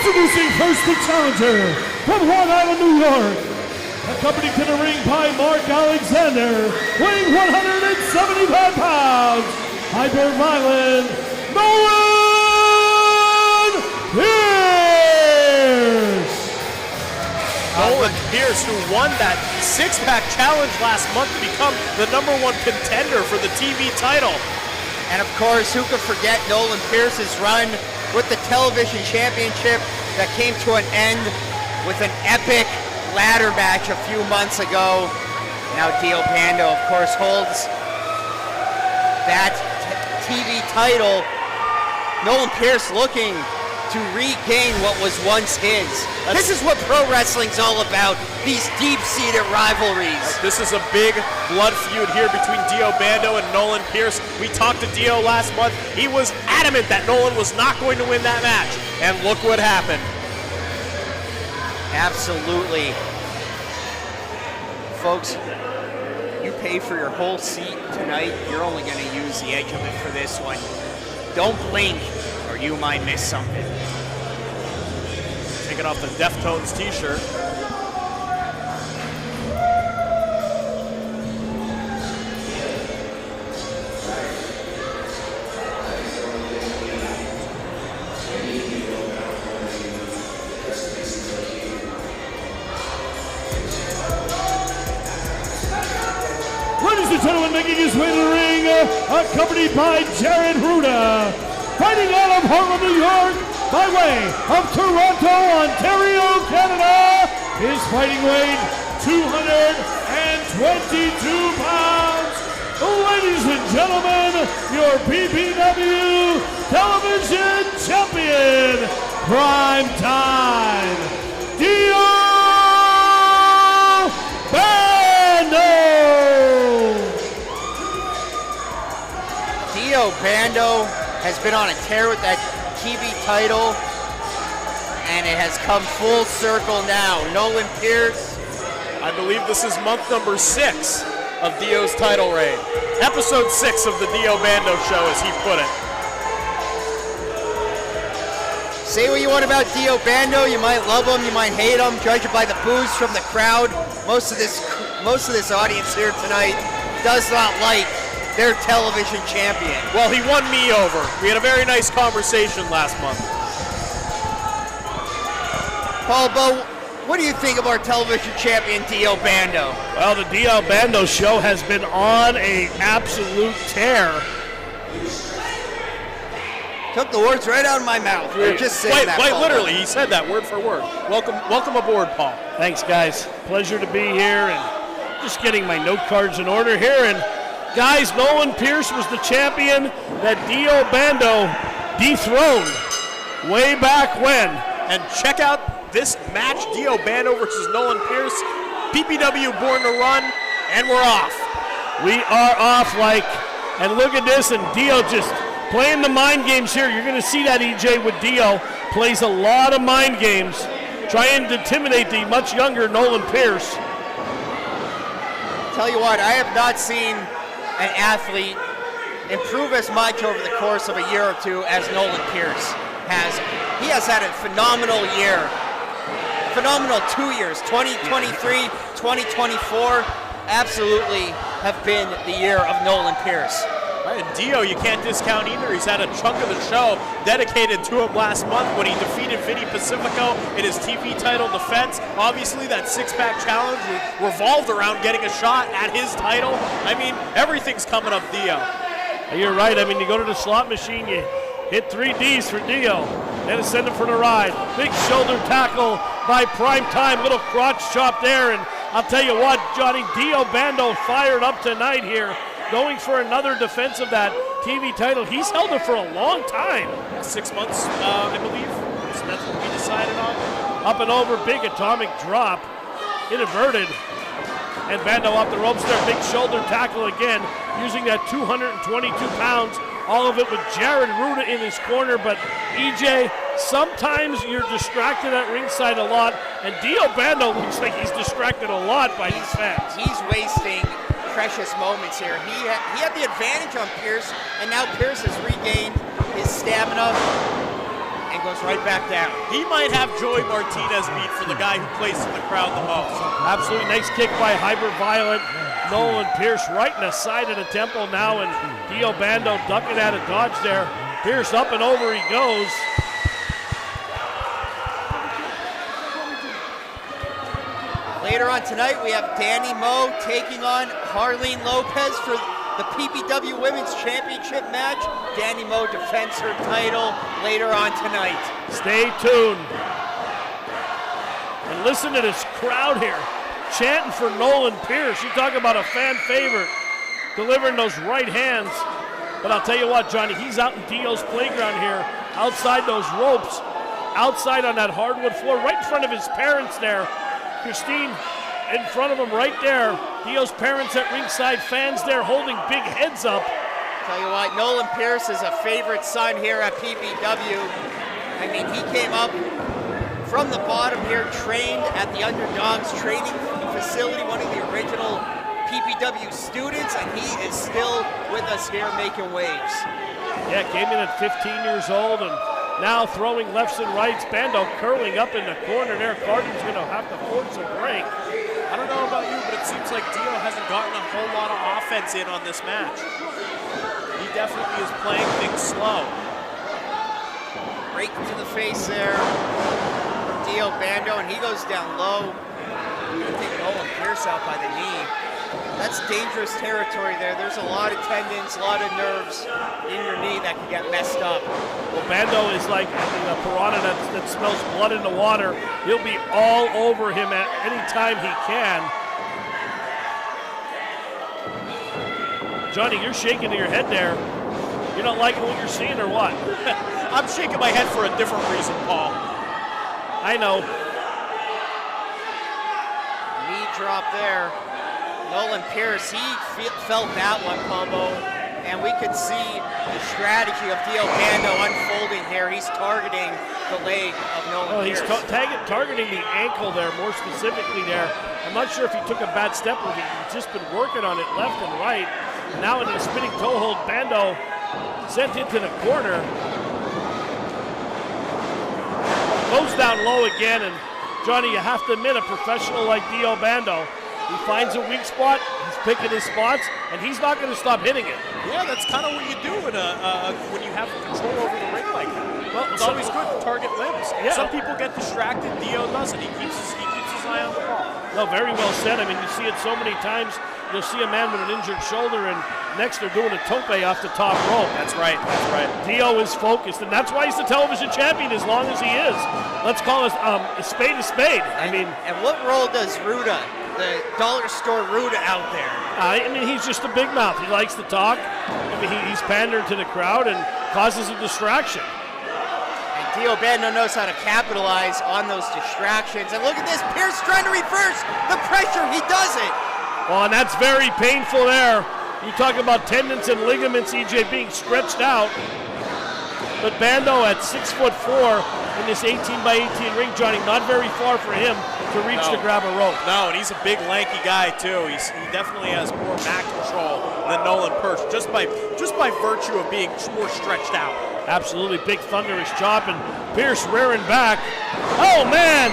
Introducing first the challenger from Long Island, New York. Accompanied to the ring by Mark Alexander, weighing 175 pounds. Hyper-violent Nolan Pierce. Nolan Pierce, who won that six-pack challenge last month to become the #1 contender for the TV title. And of course, who could forget Nolan Pierce's run with the television championship that came to an end with an epic ladder match a few months ago. Now Dio Bando, of course, holds that TV title. Nolan Pierce looking to regain what was once his. This is what pro wrestling's all about, these deep-seated rivalries. This is a big blood feud here between Dio Bando and Nolan Pierce. We talked to Dio last month. He was adamant that Nolan was not going to win that match. And look what happened. Absolutely. Folks, you pay for your whole seat tonight. You're only going to use the edge of it for this one. Don't blink or you might miss something. Taking off the Deftones t-shirt. Ladies and gentlemen, making his way to the ring, accompanied by Jared Ruda, fighting out of Harlem, New York, by way of Toronto, Ontario, Canada, his fighting weight 222 pounds. Ladies and gentlemen, your PPW television champion, prime time, Dio Bando. Dio Bando has been on a tear with that TV title, and it has come full circle now. Nolan Pierce. I believe this is month number 6 of Dio's title reign. Episode 6 of the Dio Bando show, as he put it. Say what you want about Dio Bando. You might love him, you might hate him, judge it by the boos from the crowd. Most of this audience here tonight does not like their television champion. Well, he won me over. We had a very nice conversation last month. Paul Bo, what do you think of our television champion, Dio Bando? Well, the Dio Bando show has been on an absolute tear. Took the words right out of my mouth. We were just saying that. Wait, literally, he said that word for word. Welcome aboard, Paul. Thanks, guys. Pleasure to be here and just getting my note cards in order here. And guys, Nolan Pierce was the champion that Dio Bando dethroned way back when. And check out this match, Dio Bando versus Nolan Pierce. PPW Born to Run, and we're off. We are off and look at this, and Dio just playing the mind games here. You're going to see that EJ with Dio. Plays a lot of mind games, trying to intimidate the much younger Nolan Pierce. Tell you what, I have not seen an athlete improve as much over the course of a year or two as Nolan Pierce has. He has had a phenomenal year. Phenomenal 2 years, 2023, 2024, absolutely have been the year of Nolan Pierce. And Dio, you can't discount either. He's had a chunk of the show dedicated to him last month when he defeated Vinny Pacifico in his TV title defense. Obviously, that six-pack challenge revolved around getting a shot at his title. I mean, everything's coming up Dio. You're right. I mean, you go to the slot machine, you hit 3 Ds for Dio. Then it's send him for the ride. Big shoulder tackle by Prime Time. Little crotch chop there. And I'll tell you what, Johnny, Dio Bando fired up tonight here, going for another defense of that TV title. He's held it for a long time. 6 months, I believe. So that's what we decided on. Up and over, big atomic drop. Inverted. And Bando off the ropes there. Big shoulder tackle again, using that 222 pounds. All of it with Jared Ruda in his corner. But EJ, sometimes you're distracted at ringside a lot. And Dio Bando looks like he's distracted a lot by these fans. He's wasting precious moments here. He had the advantage on Pierce, and now Pierce has regained his stamina, and goes right back down. He might have Joey Martinez beat for the guy who plays in the crowd the most. Absolutely nice kick by Hyper Violent. Nolan Pierce right in the side of the temple now, and Dio Bando ducking out of dodge there. Pierce up and over he goes. Later on tonight, we have Danny Moe taking on Harleen Lopez for the PPW Women's Championship match. Danny Moe defends her title later on tonight. Stay tuned. And listen to this crowd here, chanting for Nolan Pierce. You talk about a fan favorite, delivering those right hands. But I'll tell you what, Johnny, he's out in Dio's playground here, outside those ropes, outside on that hardwood floor, right in front of his parents there. Christine in front of him right there. Dio's parents at ringside, fans there holding big heads up. Tell you what, Nolan Pierce is a favorite son here at PPW. I mean, he came up from the bottom here, trained at the Underdogs training facility, one of the original PPW students, and he is still with us here making waves. Yeah, came in at 15 years old and now throwing lefts and rights. Bando curling up in the corner there. Carden's going to have to force a break. I don't know about you, but it seems like Dio hasn't gotten a whole lot of offense in on this match. He definitely is playing things slow. Right to the face there from Dio Bando, and he goes down low. He's going to take Nolan Pierce out by the knee. That's dangerous territory there. There's a lot of tendons, a lot of nerves in your knee that can get messed up. Well, Bando is like a piranha that smells blood in the water. He'll be all over him at any time he can. Johnny, you're shaking your head there. You're not liking what you're seeing or what? I'm shaking my head for a different reason, Paul. I know. Knee drop there. Nolan Pierce, he felt that one, Combo, and we could see the strategy of Dio Bando unfolding here. He's targeting the leg of Nolan Pierce. He's targeting the ankle there, more specifically there. I'm not sure if he took a bad step or if he's just been working on it left and right. Now into the spinning toe hold, Bando sent into the corner. Goes down low again, and Johnny, you have to admit, a professional like Dio Bando, he finds a weak spot, he's picking his spots, and he's not going to stop hitting it. Yeah, that's kind of what you do when you have control over the ring like that. Well, it's always good to target limbs. Yeah. Some people get distracted. Dio doesn't. He keeps his eye on the ball. No, very well said. I mean, you see it so many times. You'll see a man with an injured shoulder, and next they're doing a tope off the top rope. That's right. That's right. Dio is focused, and that's why he's the television champion as long as he is. Let's call it a spade a spade. And what role does Ruda, the dollar store Ruda out there? I mean, he's just a big mouth. He likes to talk. I mean, he's pandering to the crowd and causes a distraction. And Dio Bando knows how to capitalize on those distractions. And look at this, Pierce trying to reverse the pressure. He does it. Well, and that's very painful there. You talk about tendons and ligaments, EJ, being stretched out. But Bando at 6'4" in this 18 by 18 ring, Johnny, not very far for him to reach to grab a rope. No, and he's a big, lanky guy too. He definitely has more mat control than Nolan Pierce, just by virtue of being more stretched out. Absolutely, big thunderous chop, and Pierce rearing back. Oh man,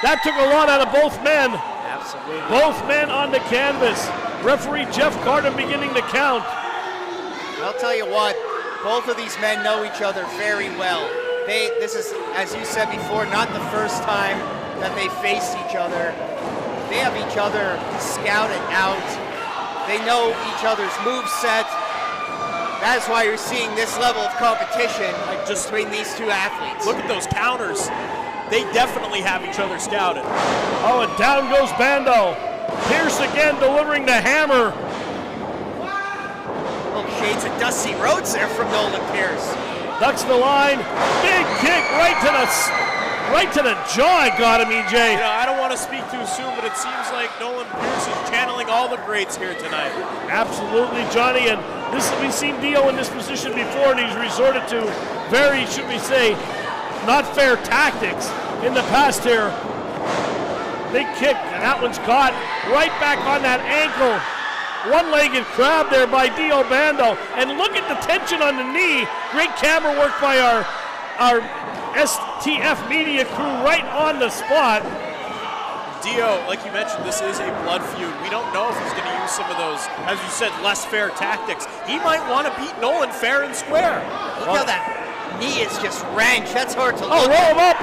that took a lot out of both men. Absolutely. Both men on the canvas. Referee Jeff Carden beginning to count. I'll tell you what, both of these men know each other very well. This is, as you said before, not the first time that they faced each other. They have each other scouted out. They know each other's moveset. That is why you're seeing this level of competition between these two athletes. Look at those counters. They definitely have each other scouted. Oh, and down goes Bando. Pierce again delivering the hammer. Little shades of Dusty Rhodes there from Nolan Pierce. Ducks the line. Big kick right to the jaw. I got him, EJ. You know, I don't want to speak too soon, but it seems like Nolan Pierce is channeling all the greats here tonight. Absolutely, Johnny. And we've seen Dio in this position before, and he's resorted to very, should we say, not fair tactics in the past here. Big kick, and that one's caught right back on that ankle. One-legged crab there by Dio Bando. And look at the tension on the knee. Great camera work by our our STF media crew right on the spot. Dio, like you mentioned, this is a blood feud. We don't know if he's going to use some of those, as you said, less fair tactics. He might want to beat Nolan fair and square. Look how that knee is just wrenched. That's hard to look roll at. him up.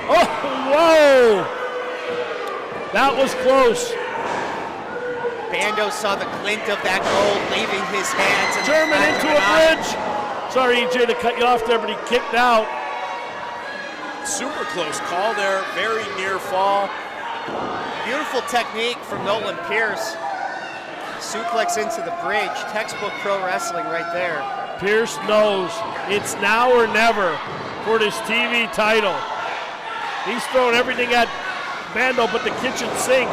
Oh, whoa. That was close. Bando saw the glint of that gold leaving his hands. And German into a bridge. Sorry, EJ, to cut you off there, but he kicked out. Super close call there, very near fall. Beautiful technique from Nolan Pierce. Suplex into the bridge. Textbook pro wrestling right there. Pierce knows it's now or never for this TV title. He's throwing everything at Bando but the kitchen sink.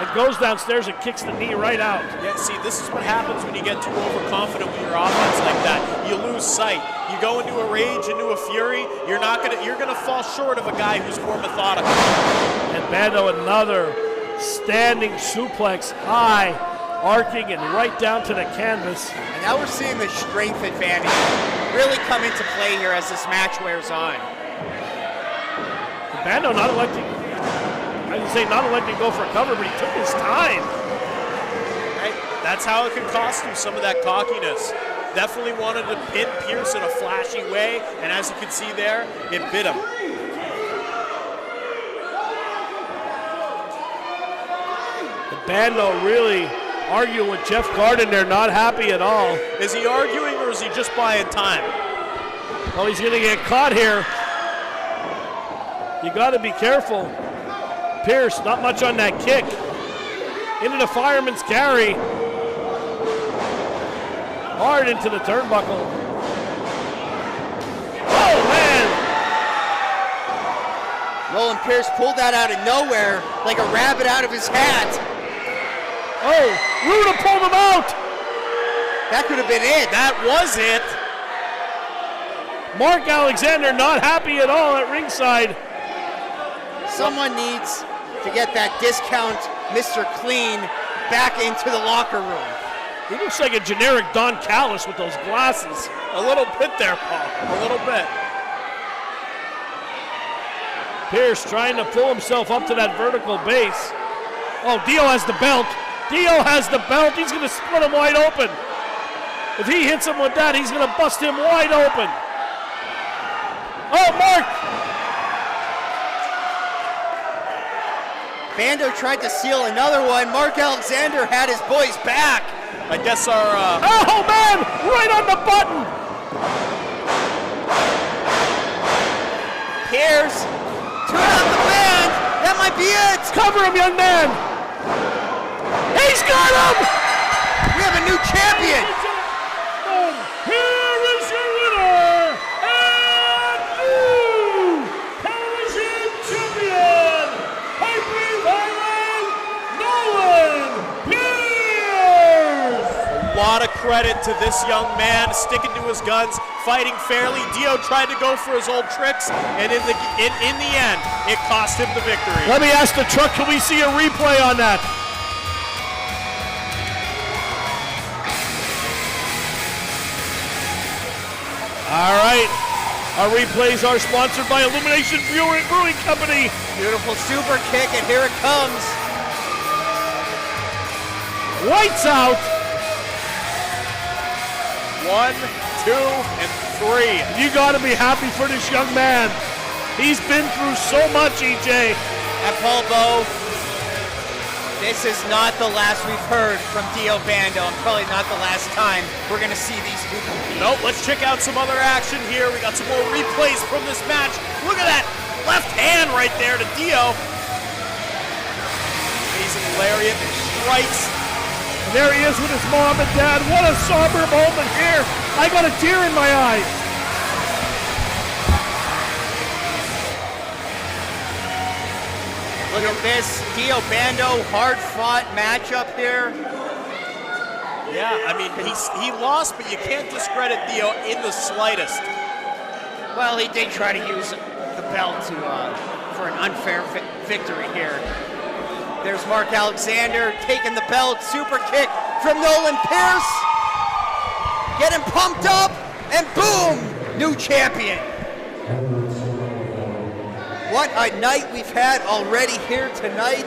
And goes downstairs and kicks the knee right out. Yeah, see, this is what happens when you get too overconfident with your offense like that. You lose sight. You go into a rage, into a fury, you're gonna fall short of a guy who's more methodical. And Bando another standing suplex, high, arcing and right down to the canvas. And now we're seeing the strength advantage really come into play here as this match wears on. Bando not electing to go for a cover, but he took his time. Right? That's how it can cost you some of that cockiness. Definitely wanted to pin Pierce in a flashy way, and as you can see there, it bit him. The Bando really arguing with Jeff Garden there, not happy at all. Is he arguing or is he just buying time? Well, he's going to get caught here. You got to be careful. Pierce, not much on that kick. Into the fireman's carry. Hard into the turnbuckle. Oh, man! Nolan Pierce pulled that out of nowhere like a rabbit out of his hat. Oh, Ruda pulled him out! That could have been it. That was it. Mark Alexander not happy at all at ringside. Someone needs to get that discount Mr. Clean back into the locker room. He looks like a generic Don Callis with those glasses. A little bit there, Paul. A little bit. Pierce trying to pull himself up to that vertical base. Oh, Dio has the belt. Dio has the belt. He's going to split him wide open. If he hits him with that, he's going to bust him wide open. Oh, Mark! Bando tried to seal another one. Mark Alexander had his boys back. I guess our... Oh, man! Right on the button! Pierce, turn up the band. That might be it. Cover him, young man! He's got him! We have a new champion. Here is your winner and new television champion, Hyper-Violent Nolan Pierce! A lot of credit to this young man, sticking to his guns, fighting fairly. Dio tried to go for his old tricks, and in the end, it cost him the victory. Let me ask the truck, can we see a replay on that? All right, our replays are sponsored by Illumination Brewing Company. Beautiful super kick, and here it comes. Lights out. 1, 2, and 3. You got to be happy for this young man. He's been through so much, EJ. At Paul Bow, this is not the last we've heard from Dio Bando, and probably not the last time we're going to see these two compete. Nope, let's check out some other action here. We got some more replays from this match. Look at that left hand right there to Dio. Amazing lariat, strikes. And there he is with his mom and dad. What a somber moment here. I got a tear in my eyes. Look at this, Dio Bando, hard-fought matchup here. Yeah, I mean, he lost, but you can't discredit Dio in the slightest. Well, he did try to use the belt for an unfair victory here. There's Mark Alexander taking the belt, super kick from Nolan Pierce. Get him pumped up, and boom! new champion. What a night we've had already here tonight.